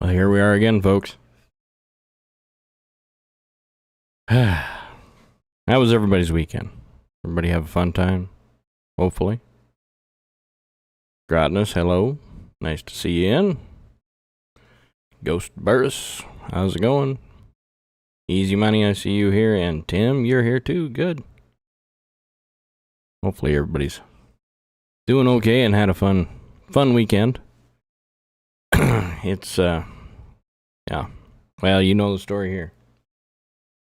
Well, here we are again, folks. How was everybody's weekend? Everybody have a fun time? Hopefully. Grotness, hello. Nice to see you in. Ghost Burris, how's it going? Easy Money, I see you here. And Tim, you're here too. Good. Hopefully everybody's doing okay and had a fun weekend. It's, yeah. Well, you know the story here.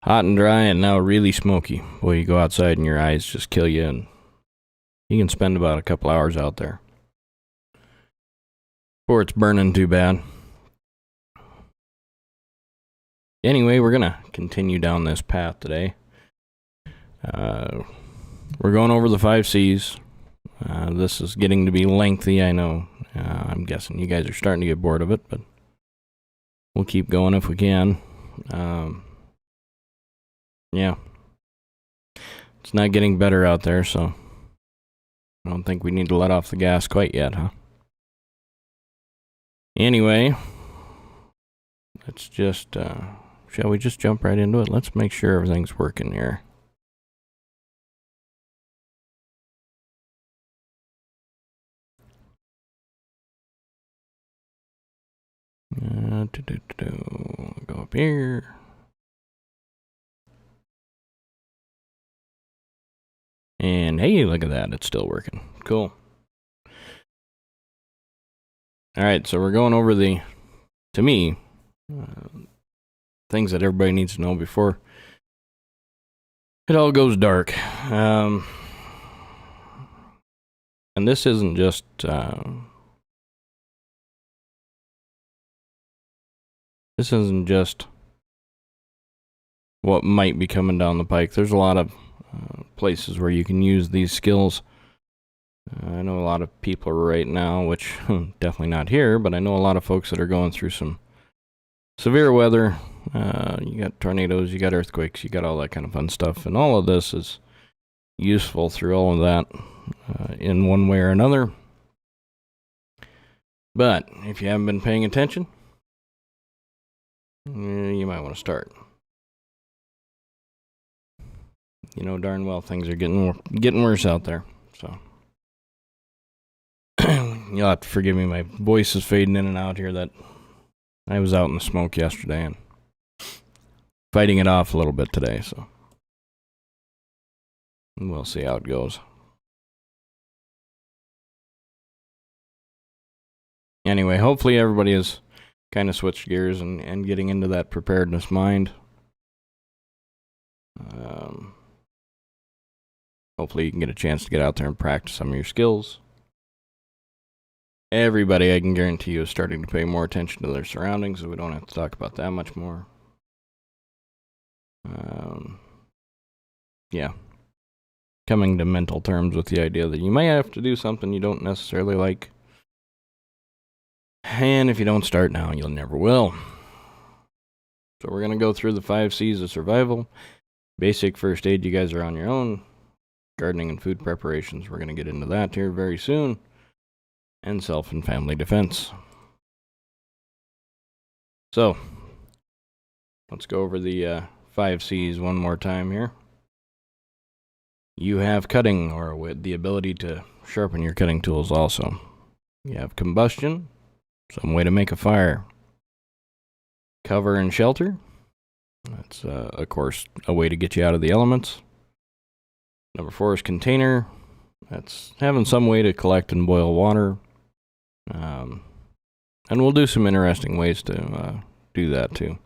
Hot and dry and now really smoky. Boy, you go outside and your eyes just kill you, and you can spend about a couple hours out there before it's burning too bad. Anyway, we're going to continue down this path today. We're going over the 5 C's. This is getting to be lengthy, I know. I'm guessing you guys are starting to get bored of it, but we'll keep going if we can. Yeah. It's not getting better out there, so I don't think we need to let off the gas quite yet, huh? Anyway, let's just, shall we just jump right into it? Let's make sure everything's working here. Go up here. And hey, look at that. It's still working. Cool. All right, so we're going over the, to me, things that everybody needs to know before it all goes dark. And this isn't just, what might be coming down the pike. There's a lot of places where you can use these skills. I know a lot of people right now, which definitely not here, but I know a lot of folks that are going through some severe weather. You got tornadoes, you got earthquakes, you got all that kind of fun stuff, and all of this is useful through all of that in one way or another. But if you haven't been paying attention, you might want to start. You know darn well things are getting worse out there. So you'll have to forgive me. My voice is fading in and out here. That I was out in the smoke yesterday and fighting it off a little bit today. So we'll see how it goes. Anyway, hopefully everybody has kind of switched gears and getting into that preparedness mind. Hopefully you can get a chance to get out there and practice some of your skills. Everybody, I can guarantee you, is starting to pay more attention to their surroundings, so we don't have to talk about that much more. Yeah. Coming to mental terms with the idea that you may have to do something you don't necessarily like. And if you don't start now, you'll never will. So we're going to go through the 5 C's of survival. Basic first aid, you guys are on your own. Gardening and food preparations, we're going to get into that here very soon. And self and family defense. So, let's go over the 5 C's one more time here. You have cutting, or with the ability to sharpen your cutting tools also. You have combustion, some way to make a fire. Cover and shelter. That's, of course, a way to get you out of the elements. Number 4 is container. That's having some way to collect and boil water. And we'll do some interesting ways to do that too.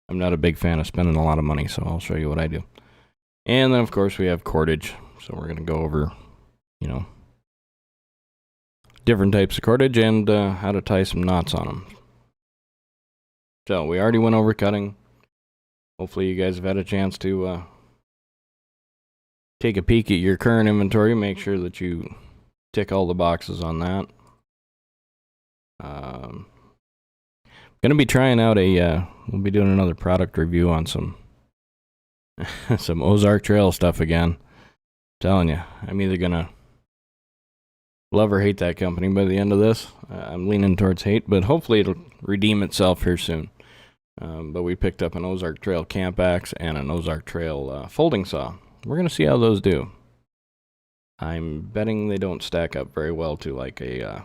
I'm not a big fan of spending a lot of money, so I'll show you what I do. And then, of course, we have cordage. So we're going to go over, different types of cordage and how to tie some knots on them. So we already went over cutting. Hopefully you guys have had a chance to take a peek at your current inventory. Make sure that you tick all the boxes on that. Going to be trying out we'll be doing another product review on some Ozark Trail stuff again. I'm telling you, I'm either going to love or hate that company by the end of this. I'm leaning towards hate, but hopefully redeem itself here soon. But we picked up an Ozark Trail camp axe and an Ozark Trail folding saw. We're going to see how those do. I'm betting they don't stack up very well to like the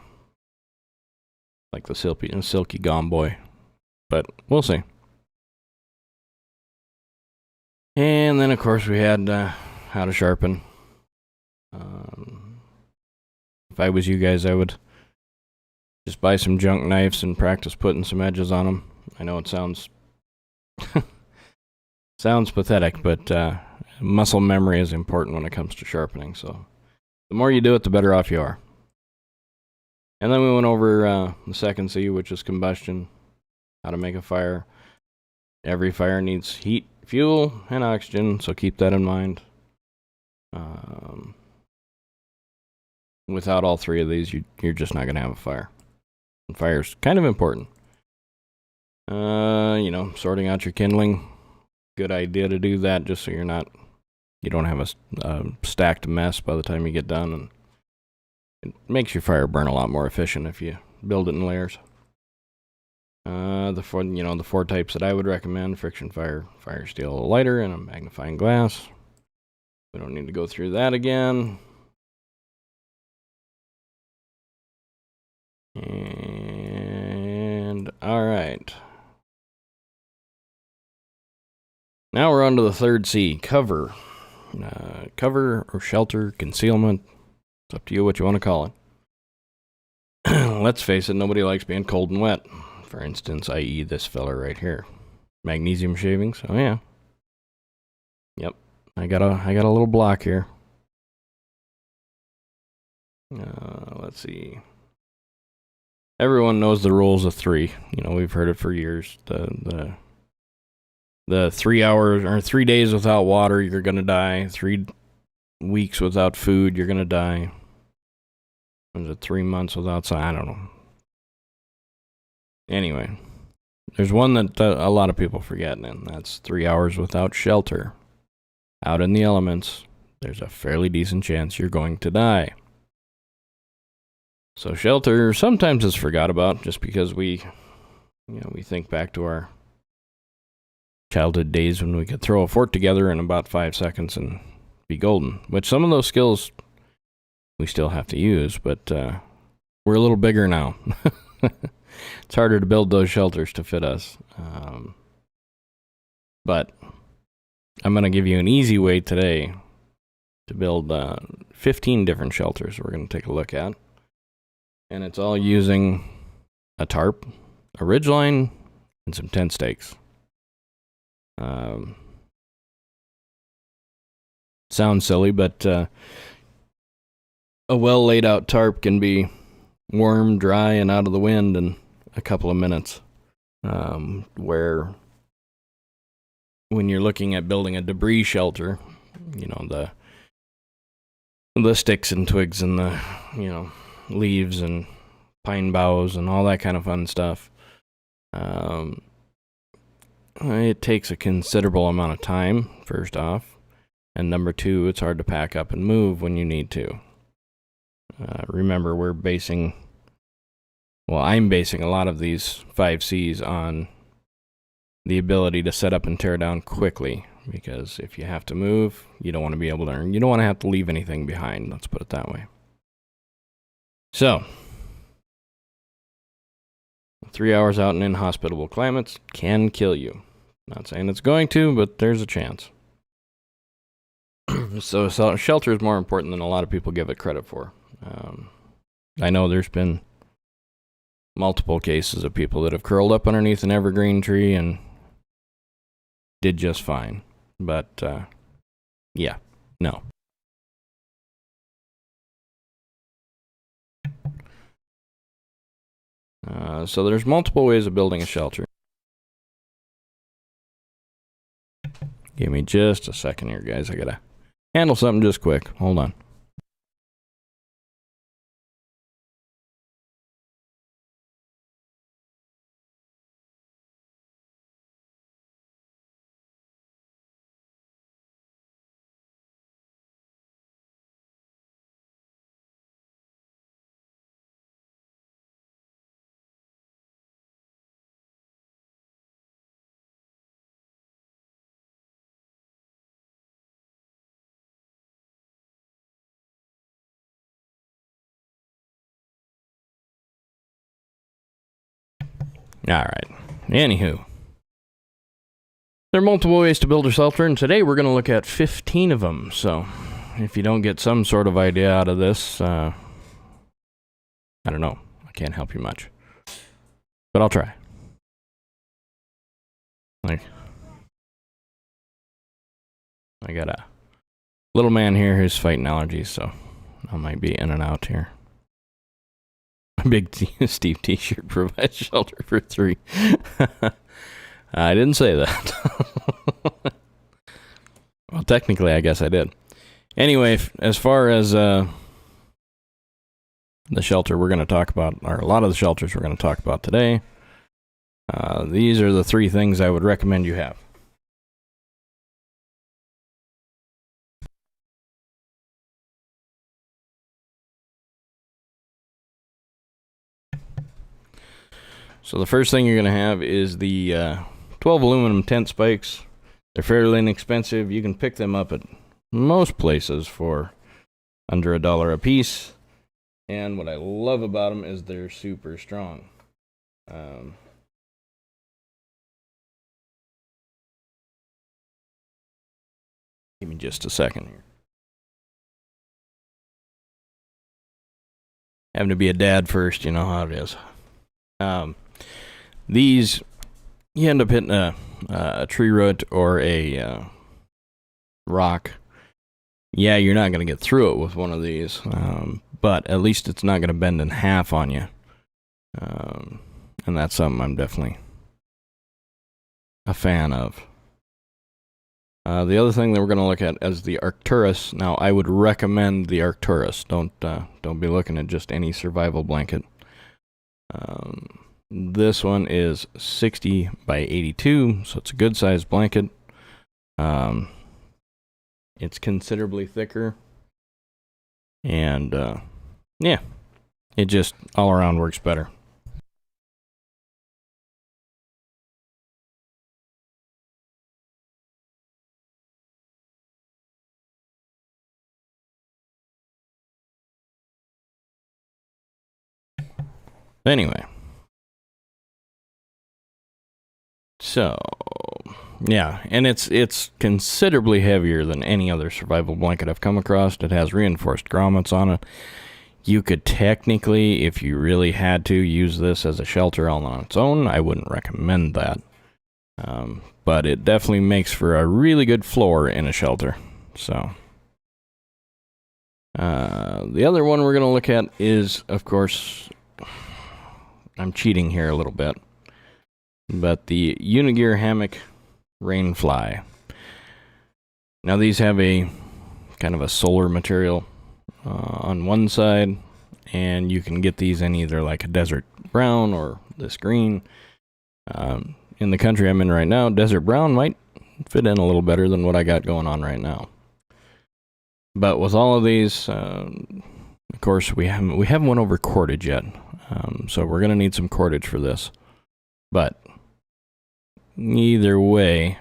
Silky Gone Boy. But we'll see. And then, of course, we had how to sharpen. If I was you guys, I would just buy some junk knives and practice putting some edges on them. I know it sounds pathetic, but muscle memory is important when it comes to sharpening. So the more you do it, the better off you are. And then we went over the second C, which is combustion, how to make a fire. Every fire needs heat, fuel, and oxygen, so keep that in mind. Without all three of these, you're just not going to have a fire. And fire's kind of important. Sorting out your kindling. Good idea to do that just so you don't have a stacked mess by the time you get done. And it makes your fire burn a lot more efficient if you build it in layers. The four types that I would recommend: friction fire, fire steel, a lighter, and a magnifying glass. We don't need to go through that again. And all right. Now we're on to the third C, cover. Cover or shelter, concealment. It's up to you what you want to call it. Let's face it, nobody likes being cold and wet. For instance, i.e. this fella right here. Magnesium shavings. Oh yeah. Yep. I got a little block here. Let's see. Everyone knows the rules of three. We've heard it for years. The 3 hours or 3 days without water, you're gonna die. 3 weeks without food, you're gonna die. Was it 3 months without sun? I don't know. Anyway, there's one that a lot of people forget, and that's 3 hours without shelter. Out in the elements, there's a fairly decent chance you're going to die. So shelter sometimes is forgot about just because we think back to our childhood days when we could throw a fort together in about 5 seconds and be golden, which some of those skills we still have to use, but we're a little bigger now. It's harder to build those shelters to fit us. But I'm going to give you an easy way today to build 15 different shelters we're going to take a look at. And it's all using a tarp, a ridgeline, and some tent stakes. Sounds silly, but a well laid out tarp can be warm, dry, and out of the wind in a couple of minutes. Where when you're looking at building a debris shelter, the sticks and twigs and the leaves and pine boughs and all that kind of fun stuff, it takes a considerable amount of time, first off, and number two, it's hard to pack up and move when you need to. Remember, I'm basing a lot of these 5 C's on the ability to set up and tear down quickly, because if you have to move, you don't want to have to leave anything behind, let's put it that way. So, 3 hours out in inhospitable climates can kill you. Not saying it's going to, but there's a chance. So shelter is more important than a lot of people give it credit for. I know there's been multiple cases of people that have curled up underneath an evergreen tree and did just fine. But, yeah, no. So there's multiple ways of building a shelter. Give me just a second here, guys. I gotta handle something just quick. Hold on. Alright. Anywho. There are multiple ways to build a shelter, and today we're going to look at 15 of them. So, if you don't get some sort of idea out of this, I don't know. I can't help you much. But I'll try. Like, I got a little man here who's fighting allergies, so I might be in and out here. A big Steve t-shirt provides shelter for 3. I didn't say that. Well, technically, I guess I did. Anyway, as far as the shelter we're going to talk about, or a lot of the shelters we're going to talk about today, these are the 3 things I would recommend you have. So the first thing you're going to have is the 12 aluminum tent spikes. They're fairly inexpensive. You can pick them up at most places for under $1 a piece. And what I love about them is they're super strong. Give me just a second here. Having to be a dad first, you know how it is. These, you end up hitting a tree root or a rock. Yeah, you're not going to get through it with one of these, but at least it's not going to bend in half on you. And that's something I'm definitely a fan of. The other thing that we're going to look at is the Arcturus. Now, I would recommend the Arcturus. Don't be looking at just any survival blanket. This one is 60 by 82, so it's a good sized blanket. It's considerably thicker, and yeah, it just all around works better. Anyway. So, yeah, and it's considerably heavier than any other survival blanket I've come across. It has reinforced grommets on it. You could technically, if you really had to, use this as a shelter all on its own. I wouldn't recommend that. But it definitely makes for a really good floor in a shelter. So, the other one we're going to look at is, of course, I'm cheating here a little bit, but the Unigear Hammock Rainfly. Now these have a kind of a solar material on one side, and you can get these in either like a desert brown or this green. In the country I'm in right now, desert brown might fit in a little better than what I got going on right now. But with all of these, of course, we haven't went over cordage yet, so we're going to need some cordage for this. But either way,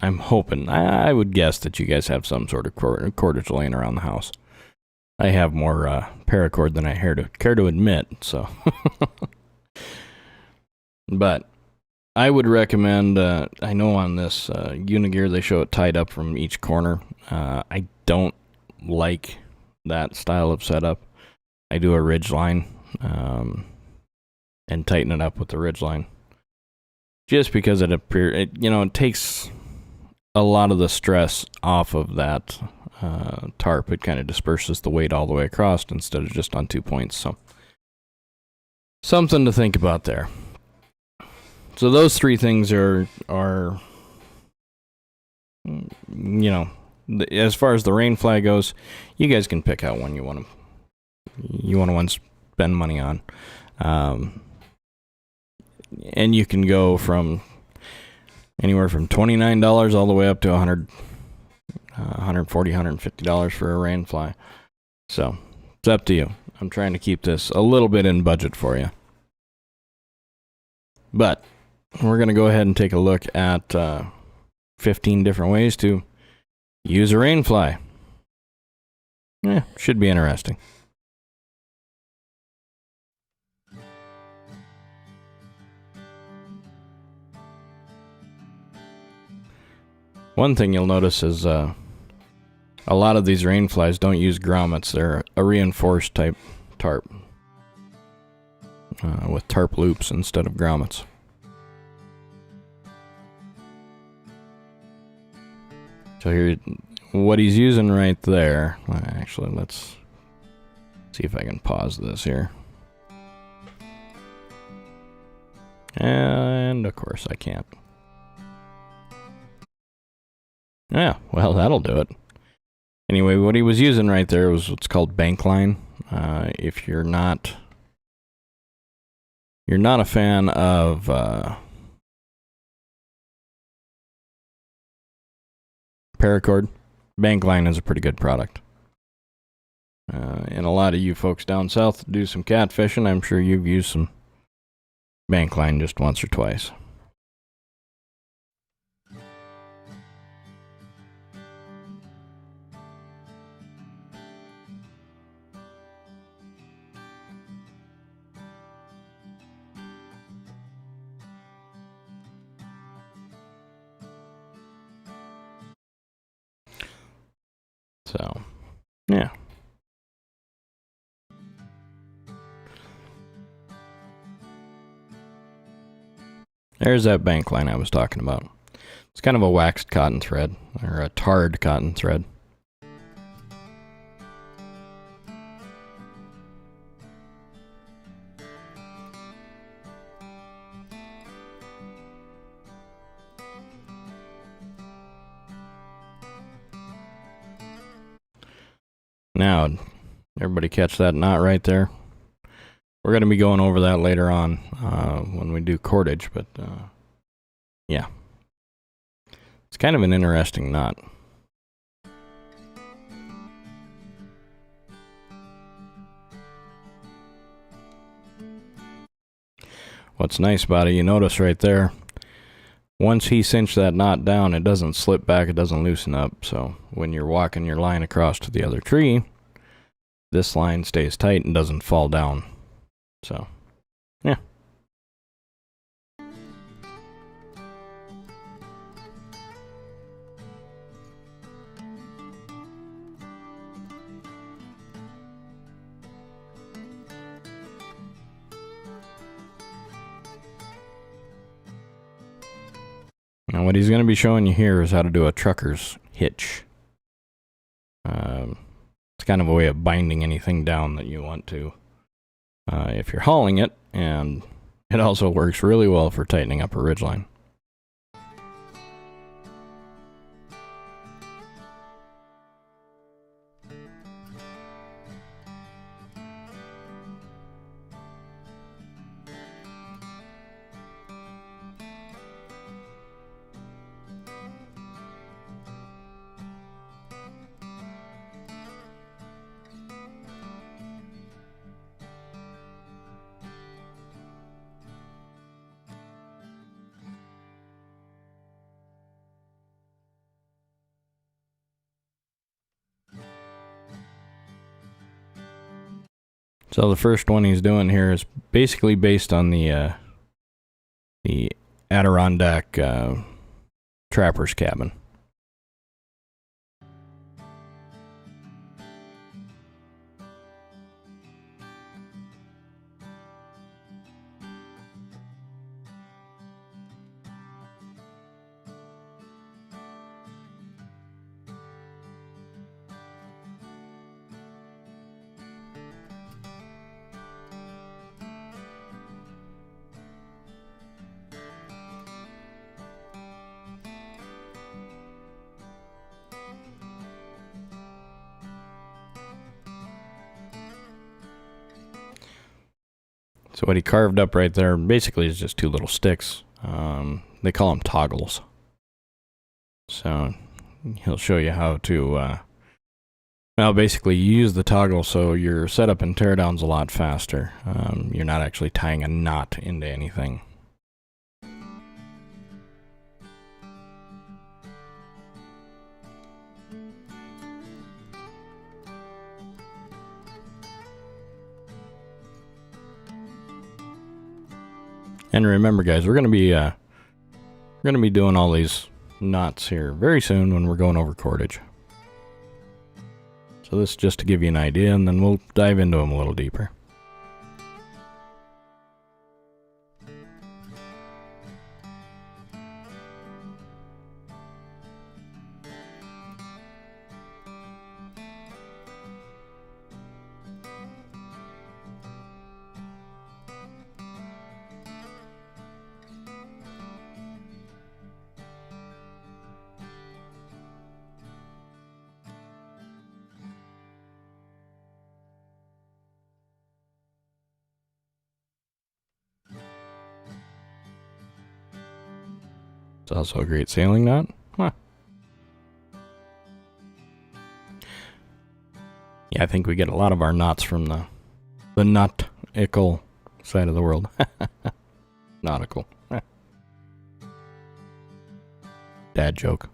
I'm hoping, I would guess that you guys have some sort of cordage laying around the house. I have more paracord than I care to admit, so. But I would recommend, I know on this Unigear they show it tied up from each corner. I don't like that style of setup. I do a ridge line and tighten it up with the ridge line. Just because it takes a lot of the stress off of that tarp. It kind of disperses the weight all the way across instead of just on 2 points. So something to think about there. So those 3 things are as far as the Rainfly goes, you guys can pick out one you want to spend money on. And you can go from anywhere from $29 all the way up to $140, $150 for a Rainfly. So it's up to you. I'm trying to keep this a little bit in budget for you. But we're going to go ahead and take a look at 15 different ways to use a Rainfly. Should be interesting. One thing you'll notice is a lot of these rain flies don't use grommets. They're a reinforced type tarp with tarp loops instead of grommets. So here, what he's using right there, actually, let's see if I can pause this here. And of course I can't. Yeah, well, that'll do it. Anyway, what he was using right there was what's called bank line. If you're not a fan of paracord, bank line is a pretty good product. And a lot of you folks down south do some catfishing. I'm sure you've used some bank line just once or twice. So, yeah. There's that bank line I was talking about. It's kind of a waxed cotton thread, or a tarred cotton thread. Now, everybody catch that knot right there? We're going to be going over that later on when we do cordage, but yeah. It's kind of an interesting knot. What's nice about it, you notice right there, once he cinched that knot down, it doesn't slip back, it doesn't loosen up. So when you're walking your line across to the other tree, this line stays tight and doesn't fall down. So, yeah. Now what he's going to be showing you here is how to do a trucker's hitch. It's kind of a way of binding anything down that you want to if you're hauling it, and it also works really well for tightening up a ridgeline. So the first one he's doing here is basically based on the Adirondack trapper's cabin. So what he carved up right there basically is just two little sticks. They call them toggles. So he'll show you how to, well, basically you use the toggle so your setup and teardown's a lot faster. You're not actually tying a knot into anything. And remember, guys, we're gonna be doing all these knots here very soon when we're going over cordage. So this is just to give you an idea, and then we'll dive into them a little deeper. It's also a great sailing knot. Huh. Yeah, I think we get a lot of our knots from the nautical side of the world. Nautical. Dad joke.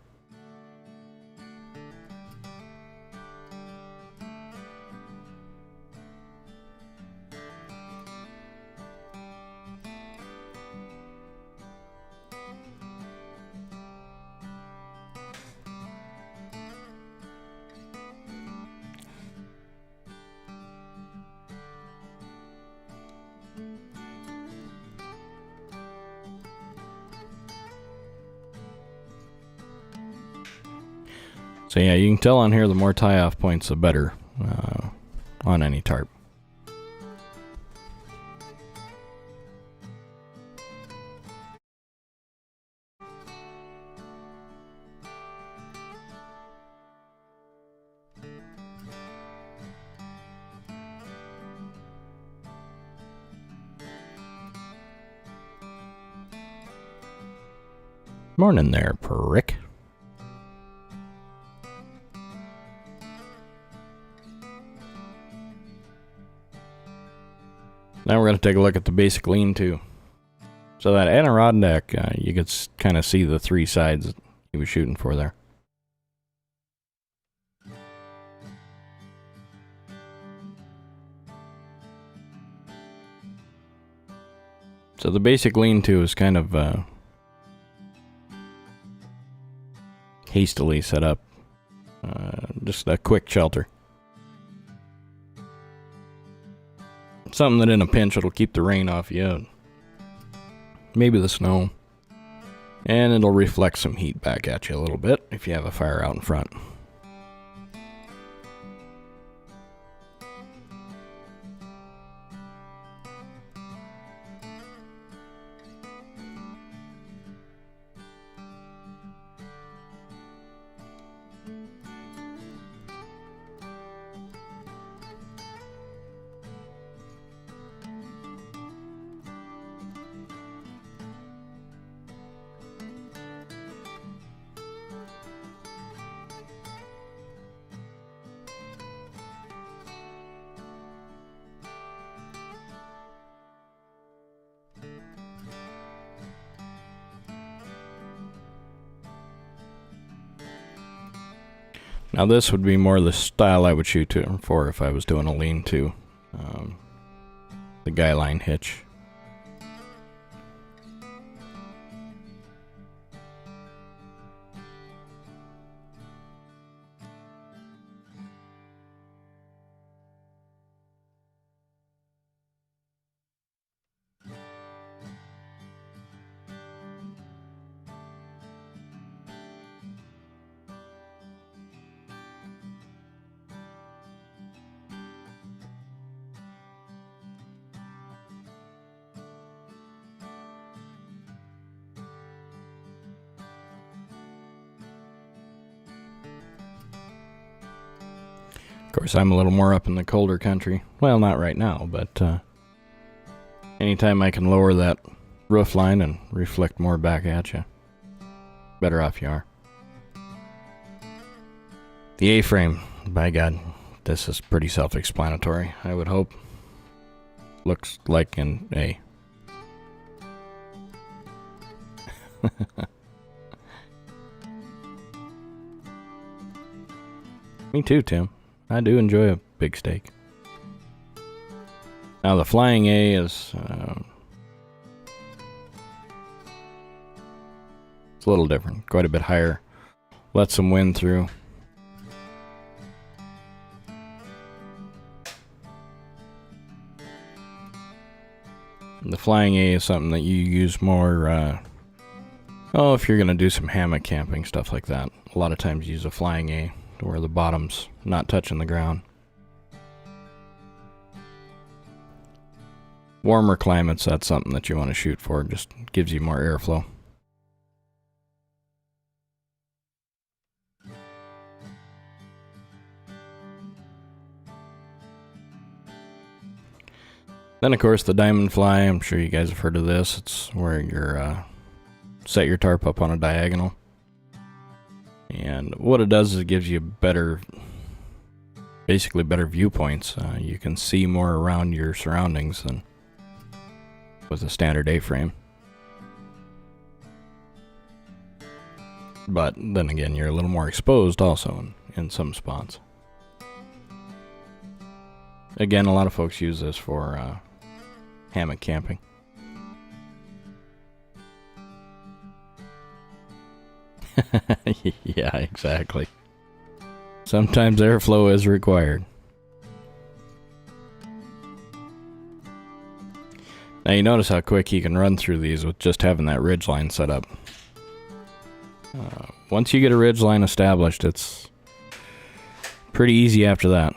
So yeah, you can tell on here the more tie-off points, the better on any tarp. Morning there, prick. Now we're going to take a look at the basic lean-to. So that Adirondack, you could kind of see the three sides that he was shooting for there. So the basic lean-to is kind of hastily set up. Just a quick shelter. Something that in a pinch it'll keep the rain off you. Maybe the snow. And it'll reflect some heat back at you a little bit if you have a fire out in front. Now this would be more the style I would shoot for if I was doing a lean-to. The guy line hitch. Of course, I'm a little more up in the colder country. Well, not right now, but anytime I can lower that roof line and reflect more back at you, better off you are. The A-frame, by God, this is pretty self-explanatory, I would hope. Looks like an A. Me too, Tim. I do enjoy a big steak. Now the Flying A is It's a little different, quite a bit higher. Let some wind through. The Flying A is something that you use more, if you're going to do some hammock camping, stuff like that. A lot of times you use a Flying A to where the bottom's not touching the ground. Warmer climates, that's something that you want to shoot for. It just gives you more airflow. Then, of course, the Diamond Fly. I'm sure you guys have heard of this. It's where you're set your tarp up on a diagonal. And what it does is it gives you basically better viewpoints. You can see more around your surroundings than with a standard A-frame. But then again, you're a little more exposed also in some spots. Again, a lot of folks use this for hammock camping. Yeah, exactly. Sometimes airflow is required. Now you notice how quick he can run through these with just having that ridgeline set up. Once you get a ridgeline established, it's pretty easy after that.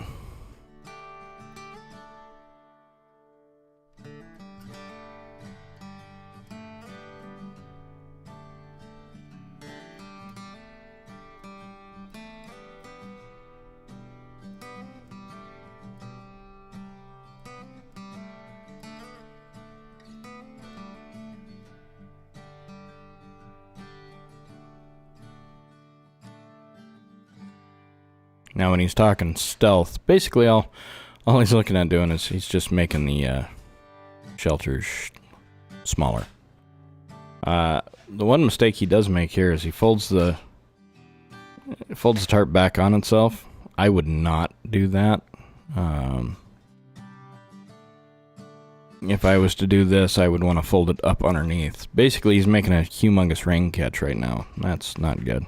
Now when he's talking stealth, basically all he's looking at doing is he's just making the shelters smaller. The one mistake he does make here is he folds the tarp back on itself. I would not do that. If I was to do this, I would want to fold it up underneath. Basically, he's making a humongous rain catch right now. That's not good.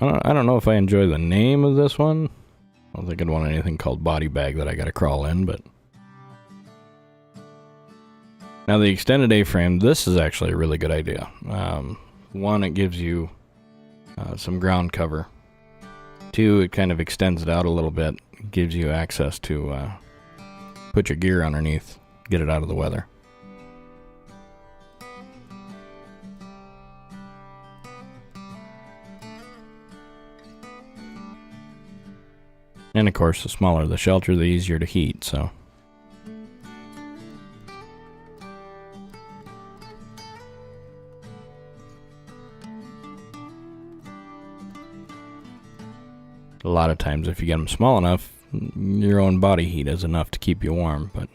I don't know if I enjoy the name of this one. I don't think I'd want anything called body bag that I gotta crawl in, but... Now the extended A-frame, this is actually a really good idea. One, it gives you some ground cover. Two, it kind of extends it out a little bit. It gives you access to put your gear underneath, get it out of the weather. And of course, the smaller the shelter, the easier to heat, so. A lot of times, if you get them small enough, your own body heat is enough to keep you warm, but.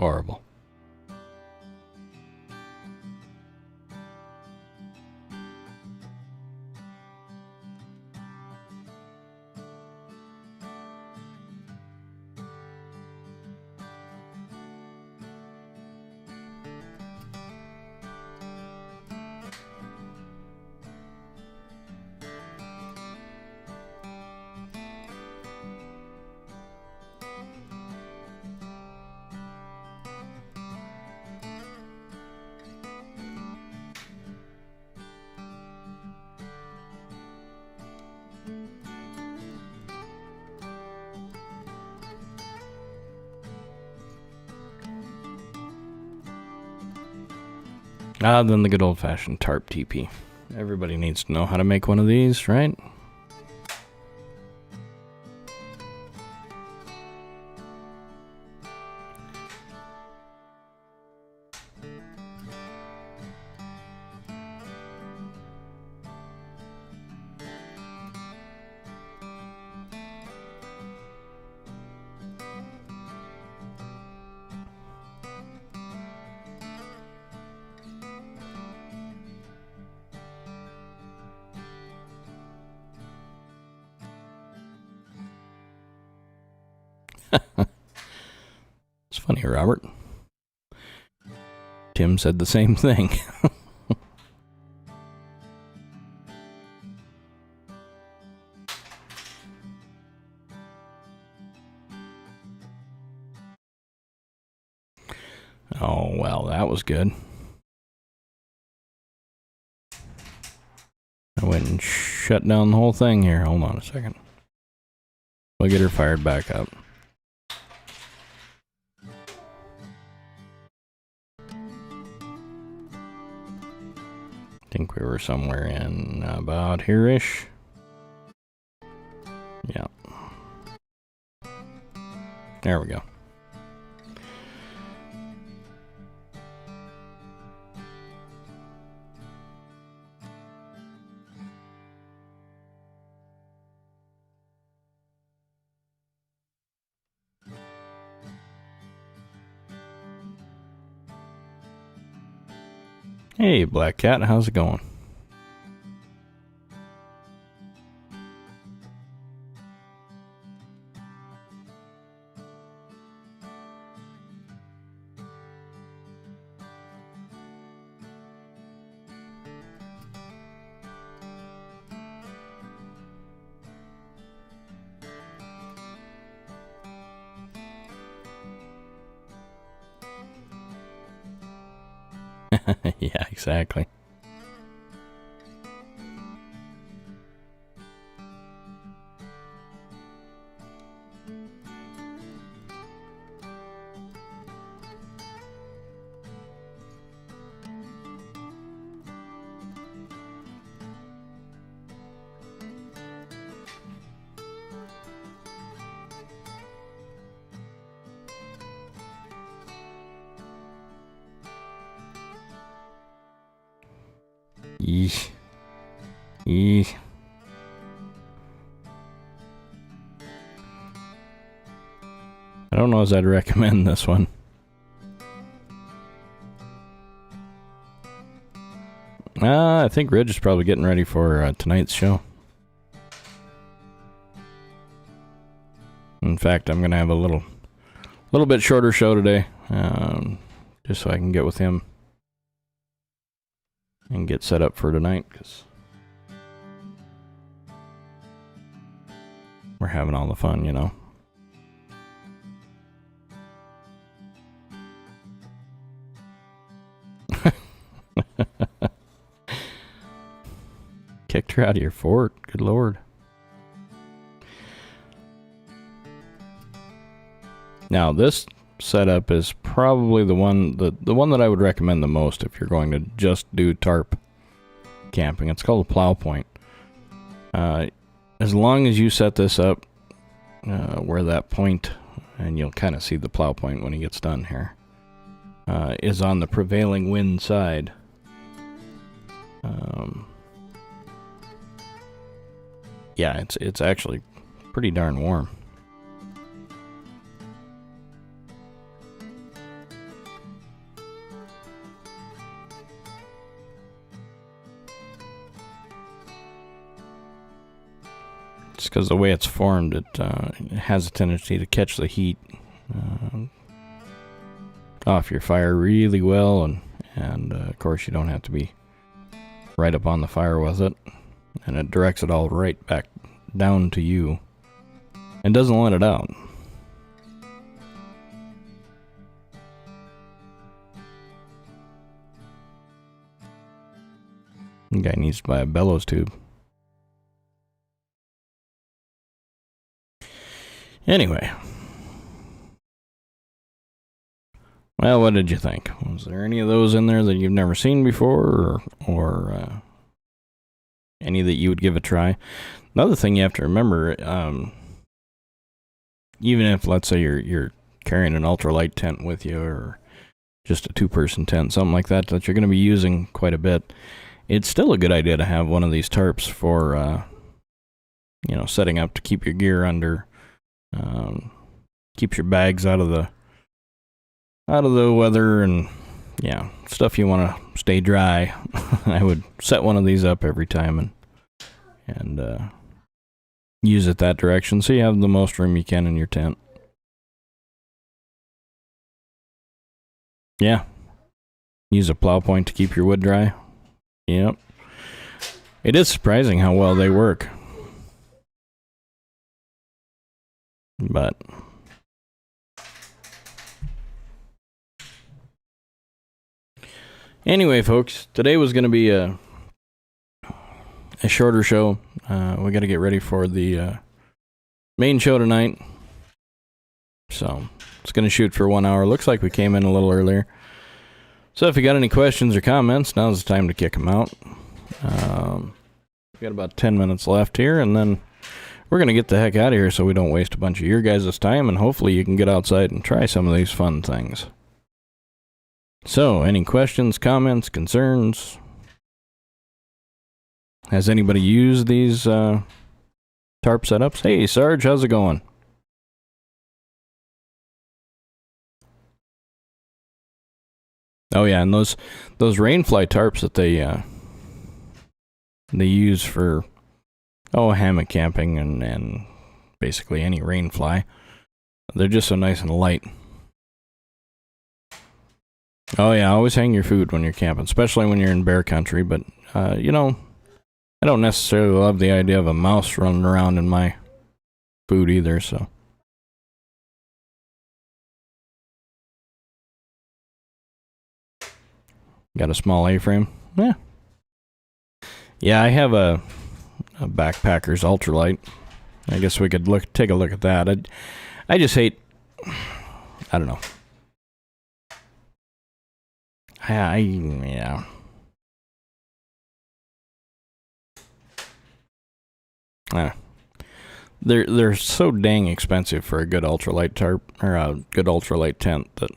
Horrible. Then the good old-fashioned tarp teepee. Everybody needs to know how to make one of these, right? It's funny, Robert. Tim said the same thing. Oh, well, that was good. I went and shut down the whole thing here. Hold on a second. We'll get her fired back up. I think we were somewhere in about here-ish. Yeah. There we go. Hey, Black Cat, how's it going? Yeah, exactly. Yeesh. Yeesh. I don't know as I'd recommend this one. I think Ridge is probably getting ready for tonight's show. In fact, I'm going to have a little bit shorter show today, just so I can get with him and get set up for tonight, because we're having all the fun, you know. Kicked her out of your fort. Good Lord. Now, this setup is probably the one that I would recommend the most if you're going to just do tarp camping. It's called a plow point. As long as you set this up where that point, and you'll kind of see the plow point when he gets done here, is on the prevailing wind side. Yeah, it's actually pretty darn warm. It's because the way it's formed, it has a tendency to catch the heat off your fire really well, and of course you don't have to be right up on the fire with it, and it directs it all right back down to you and doesn't let it out. The guy needs to buy a bellows tube. Anyway. Well, what did you think? Was there any of those in there that you've never seen before, or any that you would give a try? Another thing you have to remember, even if, let's say, you're carrying an ultralight tent with you, or just a two-person tent, something like that you're going to be using quite a bit, it's still a good idea to have one of these tarps for, setting up to keep your gear under, keeps your bags out of the weather, and stuff you want to stay dry. I would set one of these up every time and use it that direction, so you have the most room you can in your tent. Yeah. Use a plow point to keep your wood dry. Yep. It is surprising how well they work. But anyway, folks, today was going to be a shorter show. We got to get ready for the main show tonight. So it's going to shoot for 1 hour. Looks like we came in a little earlier. So if you got any questions or comments, now's the time to kick them out. We got about 10 minutes left here, and then we're going to get the heck out of here so we don't waste a bunch of your guys' time, and hopefully you can get outside and try some of these fun things. So, any questions, comments, concerns? Has anybody used these tarp setups? Hey, Sarge, how's it going? Oh yeah, and those rainfly tarps that they use for hammock camping and basically any rainfly, they're just so nice and light. Oh yeah, always hang your food when you're camping, especially when you're in bear country. But I don't necessarily love the idea of a mouse running around in my food either. So. Got a small A-frame? Yeah. Yeah, I have a Backpacker's Ultralight. I guess we could take a look at that. I just hate, I don't know. Yeah. They're so dang expensive for a good ultralight tarp, or a good ultralight tent, that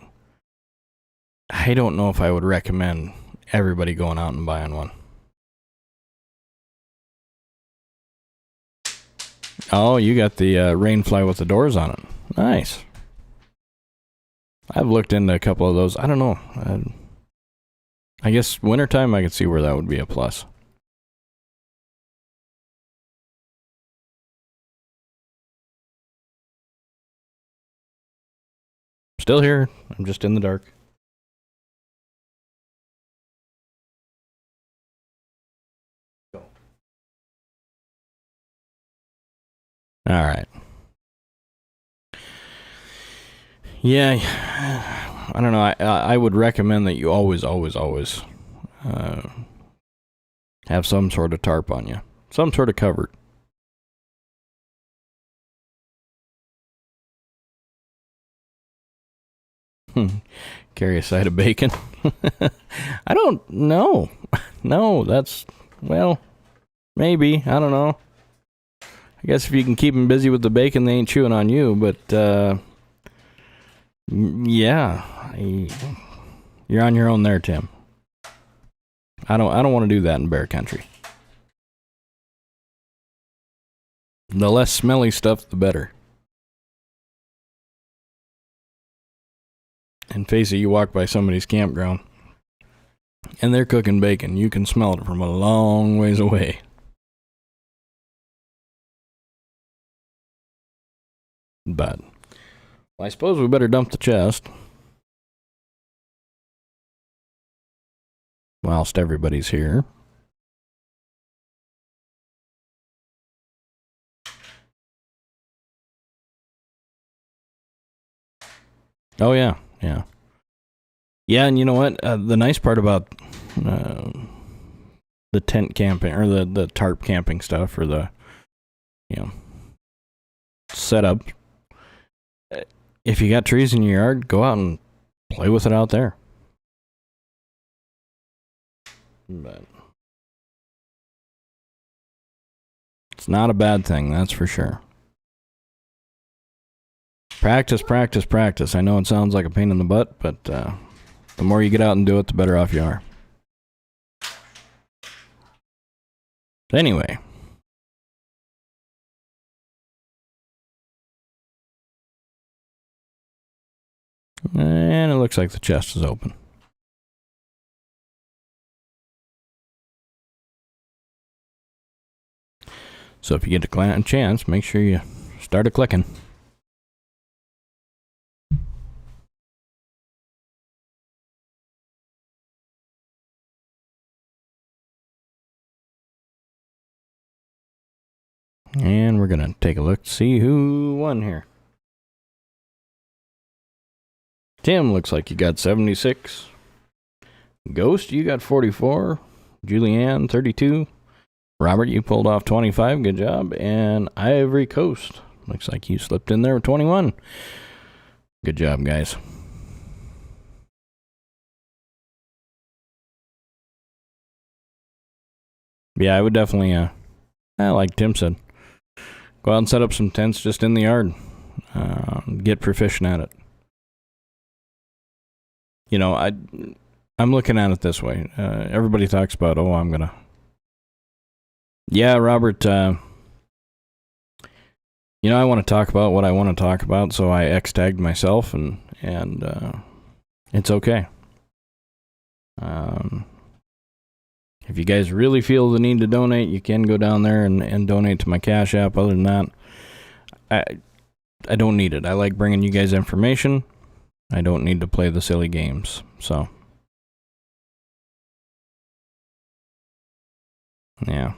I don't know if I would recommend everybody going out and buying one. Oh, you got the Rainfly with the doors on it. Nice. I've looked into a couple of those. I don't know. I guess wintertime I could see where that would be a plus. Still here. I'm just in the dark. All right. Yeah, I don't know. I would recommend that you always have some sort of tarp on you, some sort of cover. Carry a side of bacon. I don't know. No, that's, well, maybe. I don't know. I guess if you can keep them busy with the bacon, they ain't chewing on you. But yeah, you're on your own there, Tim. I don't want to do that in bear country. The less smelly stuff, the better. And face it, you walk by somebody's campground, and they're cooking bacon. You can smell it from a long ways away. But well, I suppose we better dump the chest. Whilst everybody's here. Oh, yeah. Yeah. Yeah, and you know what? The nice part about the tent camping, or the tarp camping stuff, or the, setup, if you got trees in your yard, go out and play with it out there. But it's not a bad thing, that's for sure. Practice, practice, practice. I know it sounds like a pain in the butt, but the more you get out and do it, the better off you are. Anyway. And it looks like the chest is open. So if you get a chance, make sure you start clicking. And we're going to take a look to see who won here. Tim, looks like you got 76. Ghost, you got 44. Julianne, 32. Robert, you pulled off 25. Good job. And Ivory Coast, looks like you slipped in there with 21. Good job, guys. Yeah, I would definitely, like Tim said, go out and set up some tents just in the yard. Get proficient at it. You know, I'm looking at it this way. Everybody talks about, I'm going to... Yeah, Robert, I want to talk about what I want to talk about, so I X-tagged myself, and it's okay. If you guys really feel the need to donate, you can go down there and donate to my Cash App. Other than that, I don't need it. I like bringing you guys information. I don't need to play the silly games, so. Yeah.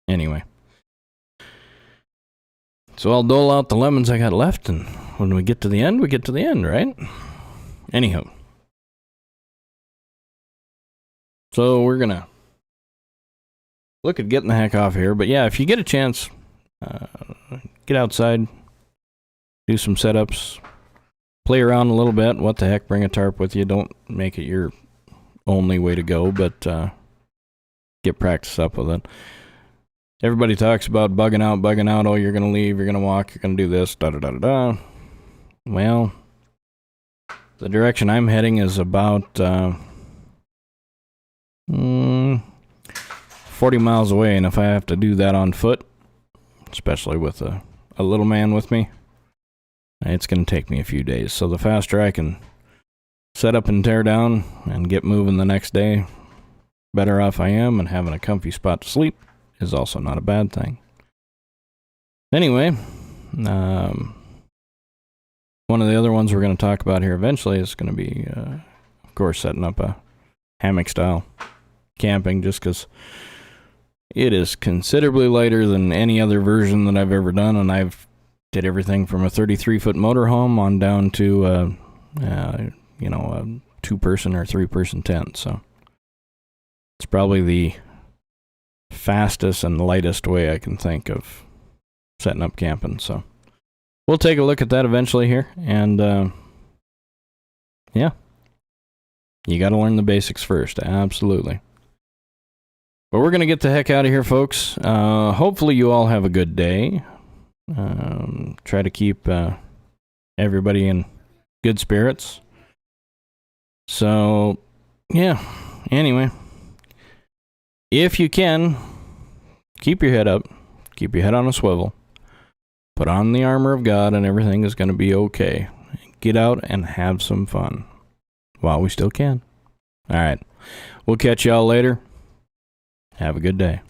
Anyway. So I'll dole out the lemons I got left, and when we get to the end, we get to the end, right? Anyhow. So we're going to look at getting the heck off here. But yeah, if you get a chance, get outside, do some setups, play around a little bit. What the heck, bring a tarp with you. Don't make it your only way to go, but get practice up with it. Everybody talks about bugging out. Oh, you're going to leave, you're going to walk, you're going to do this, da-da-da-da-da. Well, the direction I'm heading is about 40 miles away, and if I have to do that on foot, especially with a little man with me, it's going to take me a few days. So the faster I can set up and tear down and get moving the next day, better off I am, and having a comfy spot to sleep is also not a bad thing. Anyway, one of the other ones we're going to talk about here eventually is going to be, of course, setting up a hammock-style camping, just because it is considerably lighter than any other version that I've ever done, and I've did everything from a 33-foot motorhome on down to a 2-person or 3-person tent. So it's probably the fastest and lightest way I can think of setting up camping. So we'll take a look at that eventually here, and yeah, you got to learn the basics first. Absolutely. But we're going to get the heck out of here, folks. Hopefully you all have a good day. Try to keep everybody in good spirits. So, yeah. Anyway, if you can, keep your head up. Keep your head on a swivel. Put on the armor of God, and everything is going to be okay. Get out and have some fun while we still can. All right. We'll catch y'all later. Have a good day.